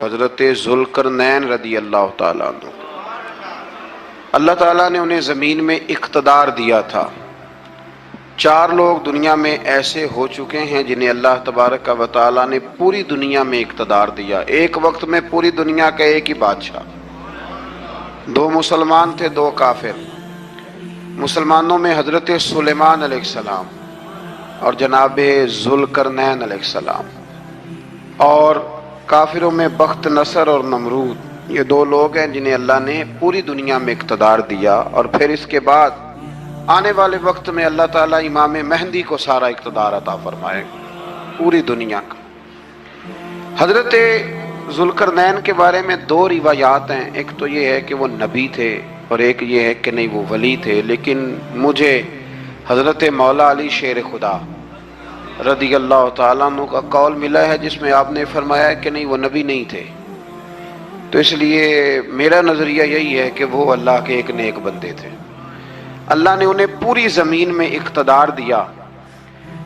حضرت ذوالقرنین رضی اللہ تعالیٰ عنہ، اللہ تعالیٰ نے انہیں زمین میں اقتدار دیا تھا۔ 4 لوگ دنیا میں ایسے ہو چکے ہیں جنہیں اللہ تبارک و تعالیٰ نے پوری دنیا میں اقتدار دیا، ایک وقت میں پوری دنیا کا ایک ہی بادشاہ۔ 2 مسلمان تھے، 2 کافر۔ مسلمانوں میں حضرت سلیمان علیہ السلام اور جناب ذوالقرنین علیہ السلام، اور کافروں میں بخت نصر اور نمرود، یہ 2 لوگ ہیں جنہیں اللہ نے پوری دنیا میں اقتدار دیا، اور پھر اس کے بعد آنے والے وقت میں اللہ تعالیٰ امام مہدی کو سارا اقتدار عطا فرمائے پوری دنیا کا۔ حضرت ذوالقرنین کے بارے میں 2 روایات ہیں، ایک تو یہ ہے کہ وہ نبی تھے اور ایک یہ ہے کہ نہیں وہ ولی تھے، لیکن مجھے حضرت مولا علی شیر خدا رضی اللہ تعالیٰ عنہ کا قول ملا ہے جس میں آپ نے فرمایا کہ نہیں وہ نبی نہیں تھے، تو اس لیے میرا نظریہ یہی ہے کہ وہ اللہ کے ایک نیک بندے تھے۔ اللہ نے انہیں پوری زمین میں اقتدار دیا۔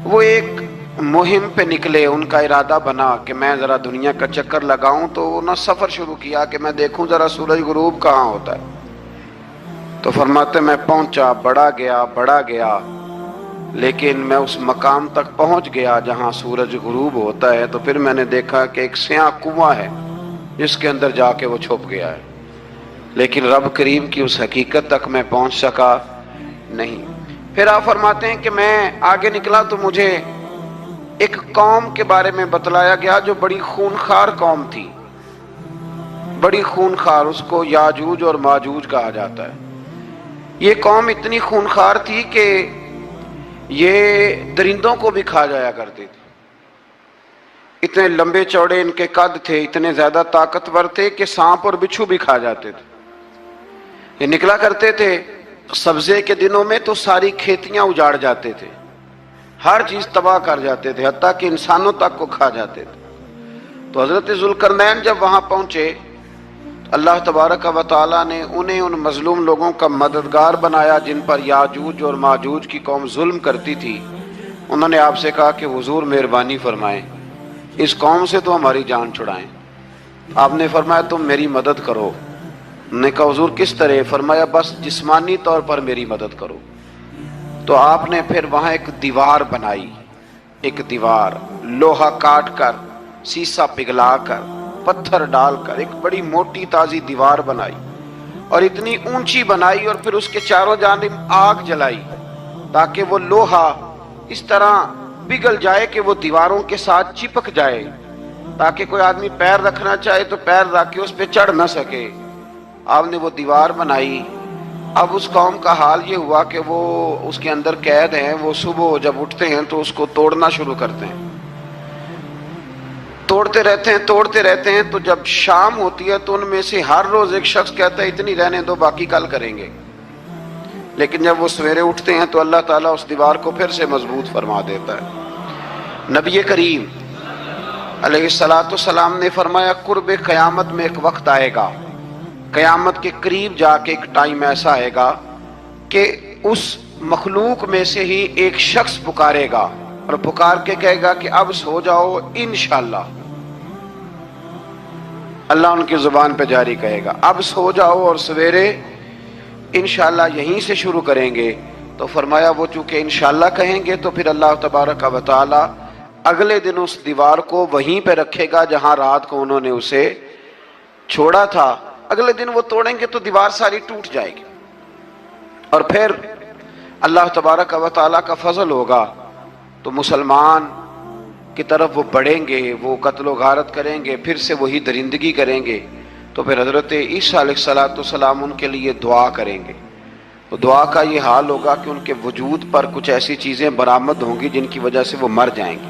وہ ایک مہم پہ نکلے، ان کا ارادہ بنا کہ میں ذرا دنیا کا چکر لگاؤں، تو انہوں نے سفر شروع کیا کہ میں دیکھوں ذرا سورج غروب کہاں ہوتا ہے، تو فرماتے میں پہنچا، بڑا گیا، لیکن میں اس مقام تک پہنچ گیا جہاں سورج غروب ہوتا ہے، تو پھر میں نے دیکھا کہ ایک سیاہ کنواں ہے جس کے اندر جا کے وہ چھپ گیا ہے، لیکن رب کریم کی اس حقیقت تک میں پہنچ سکا نہیں۔ پھر آپ فرماتے ہیں کہ میں آگے نکلا تو مجھے ایک قوم کے بارے میں بتلایا گیا جو بڑی خونخوار قوم تھی، بڑی خونخوار، اس کو یاجوج اور ماجوج کہا جاتا ہے۔ یہ قوم اتنی خونخوار تھی کہ یہ درندوں کو بھی کھا جایا کرتی تھی، اتنے لمبے چوڑے ان کے قد تھے، اتنے زیادہ طاقتور تھے کہ سانپ اور بچھو بھی کھا جاتے تھے۔ یہ نکلا کرتے تھے سبزے کے دنوں میں تو ساری کھیتیاں اجاڑ جاتے تھے، ہر چیز تباہ کر جاتے تھے، حتیٰ کہ انسانوں تک کو کھا جاتے تھے۔ تو حضرت ذوالقرنین جب وہاں پہنچے، اللہ تبارک و تعالیٰ نے انہیں ان مظلوم لوگوں کا مددگار بنایا جن پر یاجوج اور ماجوج کی قوم ظلم کرتی تھی۔ انہوں نے آپ سے کہا کہ حضور مہربانی فرمائیں، اس قوم سے تو ہماری جان چھڑائیں۔ آپ نے فرمایا تم میری مدد کرو۔ انہوں نے کہا حضور کس طرح؟ فرمایا بس جسمانی طور پر میری مدد کرو۔ تو آپ نے پھر وہاں ایک دیوار بنائی، ایک دیوار، لوہا کاٹ کر، سیسا پگھلا کر، پتھر ڈال کر ایک بڑی موٹی تازی دیوار بنائی، اور اتنی اونچی بنائی، اور پھر اس کے چاروں جانب آگ جلائی تاکہ وہ لوہا اس طرح پگھل جائے کہ وہ دیواروں کے ساتھ چپک جائے، تاکہ کوئی آدمی پیر رکھنا چاہے تو پیر رکھ کے اس پہ چڑھ نہ سکے۔ آپ نے وہ دیوار بنائی۔ اب اس قوم کا حال یہ ہوا کہ وہ اس کے اندر قید ہیں، وہ صبح جب اٹھتے ہیں تو اس کو توڑنا شروع کرتے ہیں، توڑتے رہتے ہیں، تو جب شام ہوتی ہے تو ان میں سے ہر روز ایک شخص کہتا ہے اتنی رہنے دو، باقی کل کریں گے۔ لیکن جب وہ سویرے اٹھتے ہیں تو اللہ تعالیٰ اس دیوار کو پھر سے مضبوط فرما دیتا ہے۔ نبی کریم علیہ السلام نے فرمایا قرب قیامت میں ایک وقت آئے گا، قیامت کے قریب جا کے ایک ٹائم ایسا آئے گا کہ اس مخلوق میں سے ہی ایک شخص پکارے گا، اور پکار کے کہے گا کہ اب سو جاؤ انشاءاللہ۔ اللہ ان کی زبان پہ جاری کہے گا اب سو جاؤ اور سویرے انشاءاللہ یہیں سے شروع کریں گے۔ تو فرمایا وہ چونکہ انشاءاللہ کہیں گے تو پھر اللہ تبارک و تعالی اگلے دن اس دیوار کو وہیں پہ رکھے گا جہاں رات کو انہوں نے اسے چھوڑا تھا۔ اگلے دن وہ توڑیں گے تو دیوار ساری ٹوٹ جائے گی، اور پھر اللہ تبارک و تعالیٰ کا فضل ہوگا تو مسلمان کی طرف وہ بڑھیں گے، وہ قتل و غارت کریں گے، پھر سے وہی درندگی کریں گے، تو پھر حضرت عیسیٰ علیہ السلام ان کے لیے دعا کریں گے۔ تو دعا کا یہ حال ہوگا کہ ان کے وجود پر کچھ ایسی چیزیں برآمد ہوں گی جن کی وجہ سے وہ مر جائیں گے،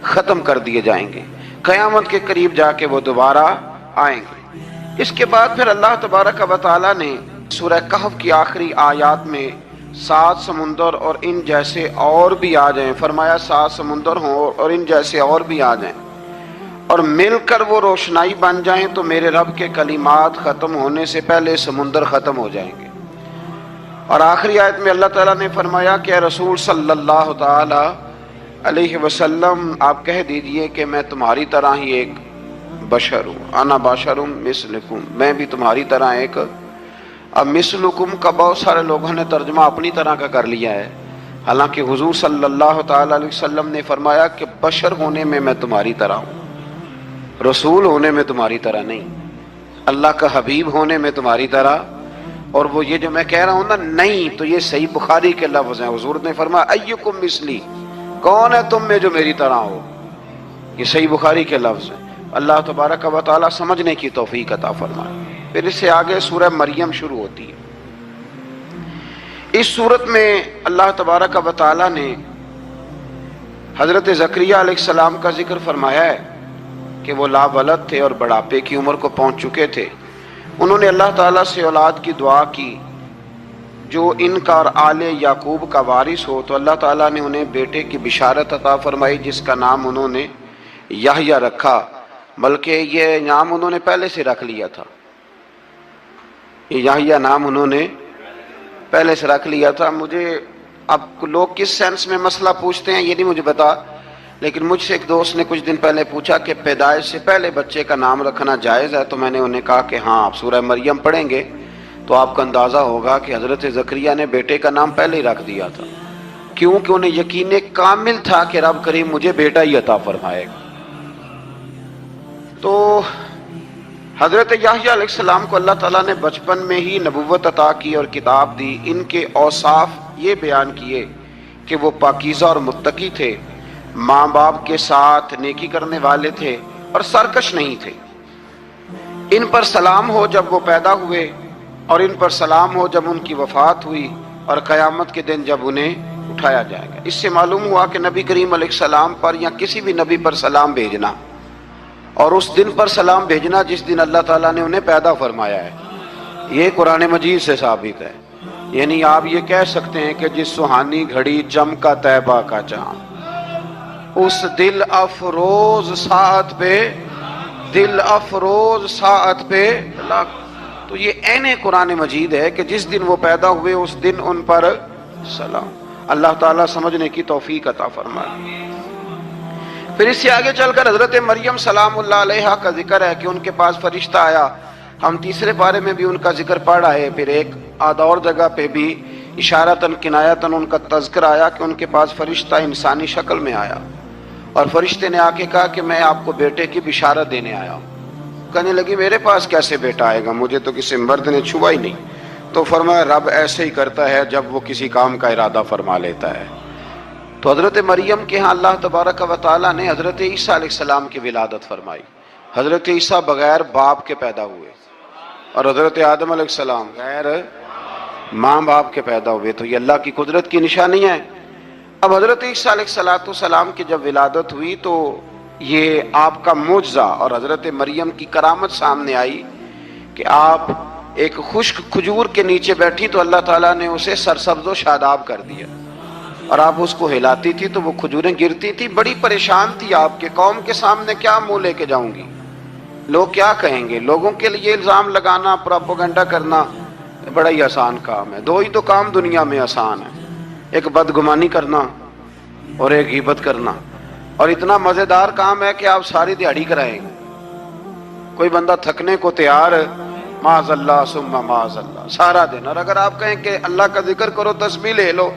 ختم کر دیے جائیں گے، قیامت کے قریب جا کے وہ دوبارہ آئیں گے۔ اس کے بعد پھر اللہ تبارک و تعالیٰ نے سورہ کہف کی آخری آیات میں 7 سمندر اور ان جیسے اور بھی آ جائیں، فرمایا 7 سمندر ہوں اور ان جیسے اور بھی آ جائیں، اور مل کر وہ روشنائی بن جائیں تو میرے رب کے کلمات ختم ہونے سے پہلے سمندر ختم ہو جائیں گے۔ اور آخری آیت میں اللہ تعالیٰ نے فرمایا کہ اے رسول صلی اللہ تعالی علیہ وسلم آپ کہہ دیجئے کہ میں تمہاری طرح ہی ایک बशर हूँ, अना बशरुम मिसलकुम, मैं भी तुम्हारी तरह एक। अब मिसलकुम का बहुत सारे लोगों ने तर्जुमा अपनी तरह का कर लिया है, हालांकि हुजूर सल्लल्लाहु ताला अलैहि वसल्लम ने फरमाया कि बशर होने में मैं तुम्हारी तरह हूँ, रसूल होने में तुम्हारी तरह नहीं, अल्लाह का हबीब होने में तुम्हारी तरह। और वो ये जो मैं कह रहा हूँ ना, नहीं, तो ये सही बुखारी के लफ्ज़ हैं। हुजूर ने फरमाया अय्युकुम मिसली, कौन है तुम में जो मेरी तरह हो, ये सही बुखारी के लफ्ज़ हैं। अल्लाह तबारक व तआला समझने की तौफीक अता फरमाए। फिर इससे आगे सूरह मरियम शुरू होती है। इस सूरत में अल्लाह तबारक व तआला ने हज़रत ज़करिया अलैहिस्सलाम का जिक्र फरमाया है कि वो लावलद थे और बुढ़ापे की उम्र को पहुंच चुके थे। उन्होंने अल्लाह ताला से औलाद की दुआ की जो इनका और आले याकूब का वारिस हो, तो अल्लाह ताला ने उन्हें बेटे की बिशारत अता फरमाई जिसका नाम उन्होंने याहया रखा, बल्कि ये नाम उन्होंने पहले से रख लिया था। ये याहया नाम उन्होंने पहले से रख लिया था। मुझे अब लोग किस सेंस में मसला पूछते हैं ये नहीं मुझे बता, लेकिन मुझसे एक दोस्त ने कुछ दिन पहले पूछा कि पैदाइश से पहले बच्चे का नाम रखना जायज़ है, तो मैंने उन्हें कहा कि हाँ, आप सूरह मरियम पढ़ेंगे तो आपका अंदाज़ा होगा कि हज़रत ज़करिया ने बेटे का नाम पहले ही रख दिया था, क्योंकि उन्हें यकीन कामिल था कि रब करीम मुझे बेटा ही अता फरमाएगा। तो हज़रत याहया अलैहिस्सलाम को अल्लाह ताला ने बचपन में ही नबुव्वत अता की और किताब दी। इनके औसाफ ये बयान किए कि वो पाकीज़ा और मुत्तकी थे, माँ बाप के साथ नेकी करने वाले थे और सरकश नहीं थे। इन पर सलाम हो जब वो पैदा हुए, और इन पर सलाम हो जब उनकी वफात हुई, और क़यामत के दिन जब उन्हें उठाया जाएगा। इससे मालूम हुआ कि नबी करीम अलैहिस्सलाम पर या किसी भी नबी पर सलाम भेजना और उस दिन पर सलाम भेजना जिस दिन अल्लाह ताला ने उन्हें पैदा फरमाया है, ये कुरान मजीद से साबित है। यानी आप ये कह सकते हैं कि जिस सुहानी घड़ी चमका तैबा का चाँद, उस दिल अफरोज सात पे, दिल अफरोज सात पे, तो ये ऐने कुरान मजीद है कि जिस दिन वो पैदा हुए उस दिन उन पर सलाम। अल्लाह ताला समझने की तौफीक अता फरमाए। फिर इससे आगे चलकर हजरत मरियम सलामुल्लाह अलैहा का जिक्र है कि उनके पास फरिश्ता आया। हम तीसरे पारे में भी उनका जिक्र पढ़ा है। फिर एक आधा और जगह पे भी इशारतन किनायतन उनका तज़किरा आया कि उनके पास फरिश्ता इंसानी शक्ल में आया, और फरिश्ते ने आके कहा कि मैं आपको बेटे की बिशारत देने आया हूँ। कहने लगी मेरे पास कैसे बेटा आएगा, मुझे तो किसी मर्द ने छुआ ही नहीं। तो फरमाया रब ऐसे ही करता है जब वो किसी काम का इरादा फरमा लेता है। तो हज़रत मरियम के यहाँ अल्लाह तबारक व तआला ने हज़रत ईसा अलैहिस्सलाम की विलादत फरमाई। हज़रत ईसा बगैर बाप के पैदा हुए और हज़रत आदम अलैहिस्सलाम गैर माँ बाप के पैदा हुए। तो ये अल्लाह की कुदरत की निशानी है। अब हज़रत ईसा अलैहिस्सलाम की जब विलादत हुई तो ये आपका मुजज़ा और हज़रत मरियम की करामत सामने आई कि आप एक खुश्क खजूर के नीचे बैठी तो अल्लाह ताला ने उसे सरसब्ज़ व शादाब कर दिया, और आप उसको हिलाती थी तो वो खजूरें गिरती थी। बड़ी परेशान थी आपके कौम के सामने, क्या मुंह लेके जाऊंगी, लोग क्या कहेंगे। लोगों के लिए इल्ज़ाम लगाना, प्रोपेगेंडा करना बड़ा ही आसान काम है। दो ही तो काम दुनिया में आसान है, एक बदगुमानी करना और एक ग़ीबत करना। और इतना मज़ेदार काम है कि आप सारी दिहाड़ी कराएंगे। कोई बंदा थकने को तैयार, माज़अल्लाह सुम्मा माज़अल्लाह सारा दिन, और अगर आप कहें कि अल्लाह का जिक्र करो, तस्बीह ले लो,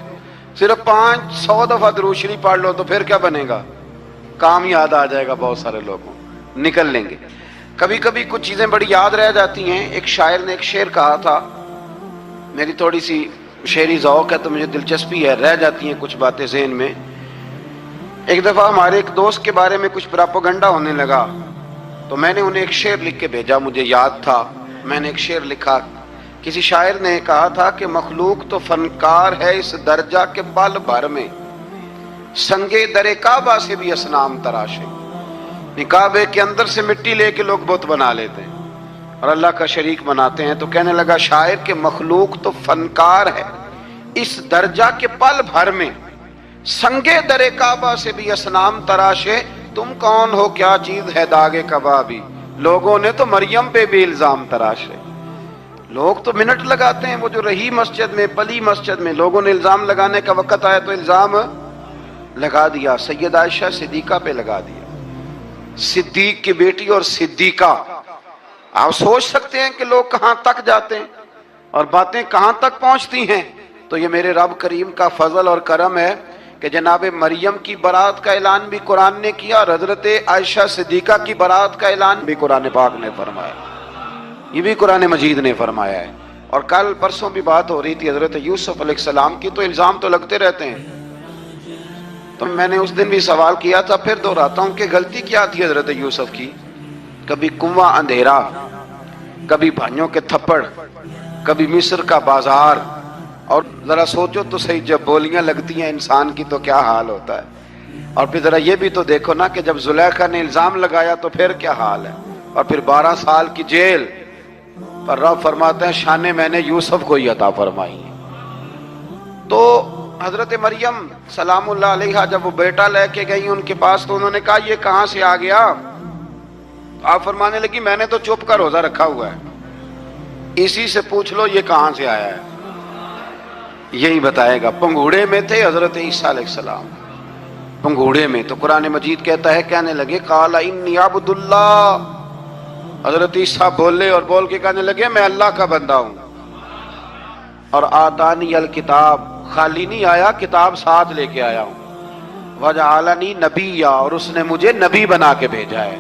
सिर्फ 500 दफ़ा दुरूद शरीफ पढ़ लो, तो फिर क्या बनेगा, काम याद आ जाएगा। बहुत सारे लोगों निकल लेंगे। कभी कभी कुछ चीज़ें बड़ी याद रह जाती हैं। एक शायर ने एक शेर कहा था, मेरी थोड़ी सी शेरी ज़ौक़ है तो मुझे दिलचस्पी है, रह जाती हैं कुछ बातें ज़हन में। एक दफ़ा हमारे एक दोस्त के बारे में कुछ प्रोपेगेंडा होने लगा तो मैंने उन्हें एक शेर लिख के भेजा, मुझे याद था। मैंने एक शेर लिखा, किसी शायर ने कहा था कि मखलूक तो फनकार है इस दर्जा के पल भर में, संगे दरे काबा से भी असनाम तराशे। काबे के अंदर से मिट्टी लेके लोग बुत बना लेते हैं और अल्लाह का शरीक बनाते हैं। तो कहने लगा शायर के मखलूक तो फनकार है इस दर्जा के पल भर में, संगे दरे काबा से भी असनाम तराशे। तुम कौन हो, क्या चीज है दागे कबाबी, लोगों ने तो मरियम पे भी इल्जाम तराशे। लोग तो मिनट लगाते हैं, वो जो रही मस्जिद में, पली मस्जिद में, लोगों ने इल्जाम लगाने का वक्त आया तो इल्जाम लगा दिया, सैयद आयशा सिद्दीका पे लगा दिया। सिद्दीक की बेटी और सिद्दीका। आप सोच सकते हैं कि लोग कहां तक जाते हैं और बातें कहां तक पहुंचती हैं। तो ये मेरे रब करीम का फजल और करम है कि जनाब मरियम की बारात का ऐलान भी कुरान ने किया और हजरत आयशा सिद्दीका की बारात का ऐलान भी कुरान पाक ने फरमाया, ये भी कुरान मजीद ने फरमाया है। और कल परसों भी बात हो रही थी हजरत यूसुफ अलैहिस्सलाम की, तो इल्जाम तो लगते रहते हैं। तो मैंने उस दिन भी सवाल किया था, फिर दोहराता हूं कि गलती क्या थी हजरत यूसुफ की। कभी कुआं अंधेरा, कभी भाइयों के थप्पड़, कभी मिस्र का बाजार। और जरा सोचो तो सही, जब बोलियां लगती हैं इंसान की तो क्या हाल होता है। और फिर जरा ये भी तो देखो ना कि जब जुलेखा ने इल्जाम लगाया तो फिर क्या हाल है। और फिर 12 साल की जेल पर रब फरमाते हैं शाने मैंने यूसुफ को ही अता फरमाई। तो हजरत मरियम सलामुल्लाह अलैहा जब वो बेटा लेके गई उनके पास, तो उन्होंने कहा ये कहां से आ गया। आप फरमाने लगी मैंने तो चुप कर रोजा रखा हुआ है, इसी से पूछ लो ये कहां से आया है, यही बताएगा। पंघूड़े में थे हजरत ईसा अलैहिस्सलाम, पंघूड़े में। तो कुरान मजीद कहता है कहने लगे काला इन्नी अब्दुल्लाह। हजरत ईसा बोले और बोल के कहने लगे मैं अल्लाह का बंदा हूं। और आतानी अल किताब, खाली नहीं आया, किताब साथ लेके आया हूं। वजअलनी नबिया, और उसने मुझे नबी बना के भेजा है।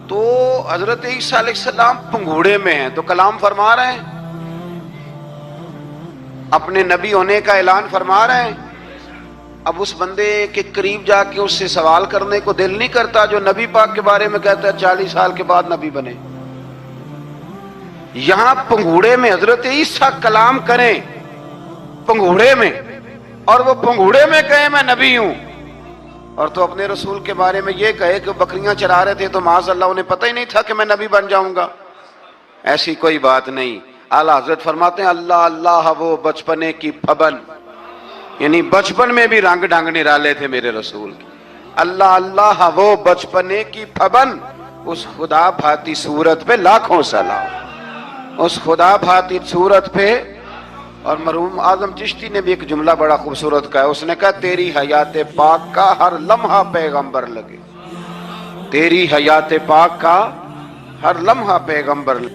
तो हजरत ईसा अलैहिस्सलाम पंघूड़े में हैं तो कलाम फरमा रहे हैं, अपने नबी होने का ऐलान फरमा रहे हैं। अब उस बंदे के करीब जाके उससे सवाल करने को दिल नहीं करता जो नबी पाक के बारे में कहता है 40 साल के बाद नबी बने। यहां पंघूड़े में हजरत ईसा कलाम करें, पंघूड़े में, और वो पंघूड़े में कहे मैं नबी हूं। और तो अपने रसूल के बारे में ये कहे कि बकरियां चरा रहे थे तो माज़अल्लाह उन्हें पता ही नहीं था कि मैं नबी बन जाऊंगा। ऐसी कोई बात नहीं। आला हजरत फरमाते हैं अल्लाह अल्लाह वो बचपने की फबन, यानी बचपन में भी रंग ढंग निराले थे मेरे रसूल की। अल्लाह अल्लाह वो बचपने की फबन, उस खुदा भाती सूरत पे लाखों सलाम, उस खुदा भाती सूरत पे। और मरहूम आजम चिश्ती ने भी एक जुमला बड़ा खूबसूरत कहा, उसने कहा तेरी हयात पाक का हर लम्हा पैगंबर लगे, तेरी हयात पाक का हर लम्हा पैगंबर लगे।